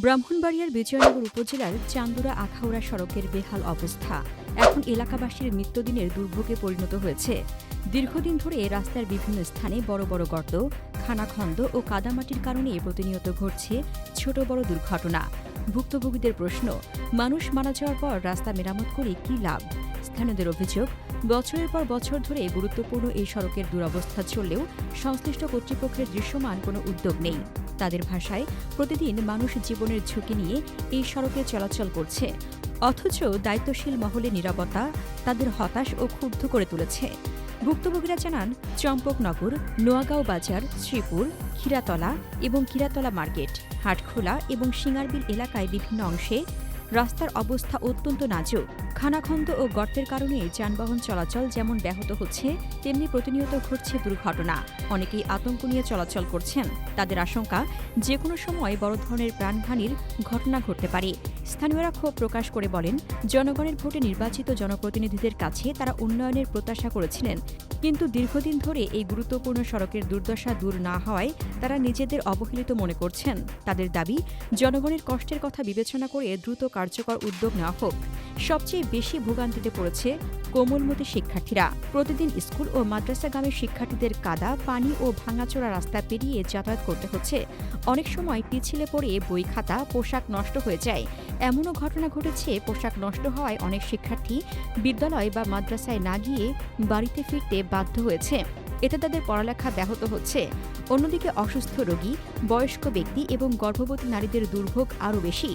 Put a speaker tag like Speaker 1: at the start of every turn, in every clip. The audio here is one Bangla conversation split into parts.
Speaker 1: ব্রাহ্মণবাড়িয়ার বিজয়নগর উপজেলার চান্দুরা আখাউড়া সড়কের বেহাল অবস্থা এখন এলাকাবাসীর নিত্যদিনের দুর্ভোগে পরিণত হয়েছে। দীর্ঘদিন ধরে রাস্তার বিভিন্ন স্থানে বড় বড় গর্ত, খানাখন্দ ও কাদামাটির কারণে প্রতিনিয়ত ঘটছে ছোট বড় দুর্ঘটনা। ভুক্তভোগীদের প্রশ্ন, মানুষ মারা যাওয়ার পর রাস্তা মেরামত করে কী লাভ? স্থানীয়দের অভিযোগ, বছরের পর বছর ধরে গুরুত্বপূর্ণ এই সড়কের দুরবস্থা চললেও সংশ্লিষ্ট কর্তৃপক্ষের দৃশ্যমান কোনো উদ্যোগ নেই। তাদের ভাষায়, প্রতিদিন মানুষ জীবনের ঝুঁকি নিয়ে এই সড়কে চলাচল করছে, অথচ দায়িত্বশীল মহলে নীরবতা তাদের হতাশ ও ক্ষুব্ধ করে তুলেছে। ভুক্তভোগীরা জানান, চম্পকনগর, নোয়াগাঁও বাজার, শ্রীপুর, ক্ষীরাতলা এবং ক্ষীরাতলা মার্কেট, হাটখোলা এবং সিঙ্গারবিল এলাকায় বিভিন্ন অংশে রাস্তার অবস্থা অত্যন্ত নাজুক। খানাখন্দ ও গর্তের কারণে যানবাহন চলাচল যেমন ব্যাহত হচ্ছে, তেমনি প্রতিনিয়ত ঘটছে দুর্ঘটনা। অনেকেই আতঙ্ক নিয়ে চলাচল করছেন। তাদের আশঙ্কা, যে কোনো সময় বড় ধরনের প্রাণহানির ঘটনা ঘটতে পারে। স্থানীয়রা ক্ষোভ প্রকাশ করে বলেন, জনগণের ভোটে নির্বাচিত জনপ্রতিনিধিদের কাছে তারা উন্নয়নের প্রত্যাশা করেছিলেন, কিন্তু দীর্ঘদিন ধরে এই গুরুত্বপূর্ণ সড়কের দুর্দশা দূর না হওয়ায় তারা নিজেদের অবহেলিত মনে করছেন। তাদের দাবি, জনগণের কষ্টের কথা বিবেচনা করে দ্রুত কার্যকর উদ্যোগ নেওয়া হোক। সবচেয়ে বেশি ভোগান্তিতে পড়েছে কোমলমতি শিক্ষার্থীরা। প্রতিদিন স্কুল ও মাদ্রাসাগামী শিক্ষার্থীদের কাদা, পানি ও ভাঙাচোরা রাস্তা পেরিয়ে যাতায়াত করতে হচ্ছে। অনেক সময় পিছলে পড়ে বই খাতা, পোশাক নষ্ট হয়ে যায়। এমনও ঘটনা ঘটেছে, পোশাক নষ্ট হওয়ায় অনেক শিক্ষার্থী বিদ্যালয় বা মাদ্রাসায় না গিয়ে বাড়িতে ফিরতে বাধ্য হয়েছে। এতে তাদের পড়ালেখা ব্যাহত হচ্ছে। অন্যদিকে অসুস্থ রোগী, বয়স্ক ব্যক্তি এবং গর্ভবতী নারীদের দুর্ভোগ আরও বেশি।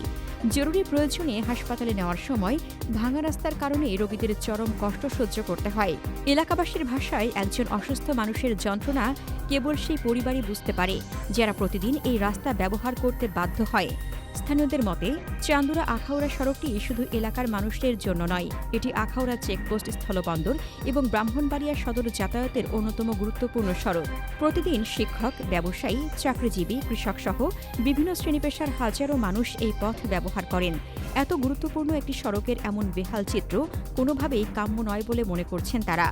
Speaker 1: জরুরি প্রয়োজনে হাসপাতালে নেওয়ার সময় ভাঙা রাস্তার কারণে রোগীদের চরম কষ্ট সহ্য করতে হয়। এলাকাবাসীর ভাষায়, একজন অসুস্থ মানুষের যন্ত্রণা কেবল সেই পরিবারই বুঝতে পারে যারা প্রতিদিন এই রাস্তা ব্যবহার করতে বাধ্য হয়। স্থানীয়দের মতে, চান্দুরা আখাউড়া সড়কটি শুধু এলাকার মানুষদের জন্য নয়, এটি আখাউড়া চেকপোস্ট, স্থলবন্দর এবং ব্রাহ্মণবাড়িয়া সদর যাতায়াতের অন্যতম গুরুত্বপূর্ণ সড়ক। প্রতিদিন শিক্ষক, ব্যবসায়ী, চাকরিজীবী, কৃষকসহ বিভিন্ন শ্রেণীপেশার হাজারো মানুষ এই পথ ব্যবহার করেন। এত গুরুত্বপূর্ণ একটি সড়কের এমন বেহাল চিত্র কোনোভাবেই কাম্য নয় বলে মনে করছেন তারা।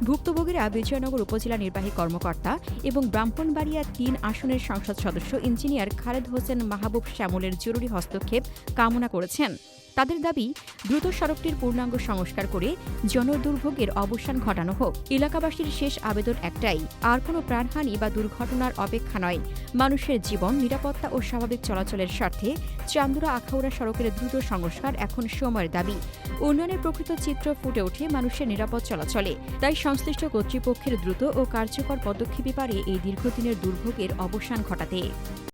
Speaker 1: ভুক্তভোগীরা বিজয়নগর উপজেলা নির্বাহী কর্মকর্তা এবং ব্রাহ্মণবাড়িয়া ৩ আসনের সংসদ সদস্য ইঞ্জিনিয়ার খালেদ হোসেন মাহবুব শ্যামলের জরুরি হস্তক্ষেপ কামনা করেছেন। তাদের দাবি, দ্রুত সড়কটির পূর্ণাঙ্গ সংস্কার করে জনদুর্ভোগের অবসান ঘটানো হোক। এলাকাবাসীর শেষ আবেদন একটাই, আর কোনো প্রাণহানি বা দুর্ঘটনার অপেক্ষা নয়। মানুষের জীবন, নিরাপত্তা ও স্বাভাবিক চলাচলের স্বার্থে চান্দুরা আখাউড়া সড়কের দ্রুত সংস্কার এখন সময়ের দাবি। উন্নয়নের প্রকৃত চিত্র ফুটে ওঠে মানুষের নিরাপদ চলাচলে। তাই সংশ্লিষ্ট কর্তৃপক্ষের দ্রুত ও কার্যকর পদক্ষেপই পারে এই দীর্ঘদিনের দুর্ভোগের অবসান ঘটাতে।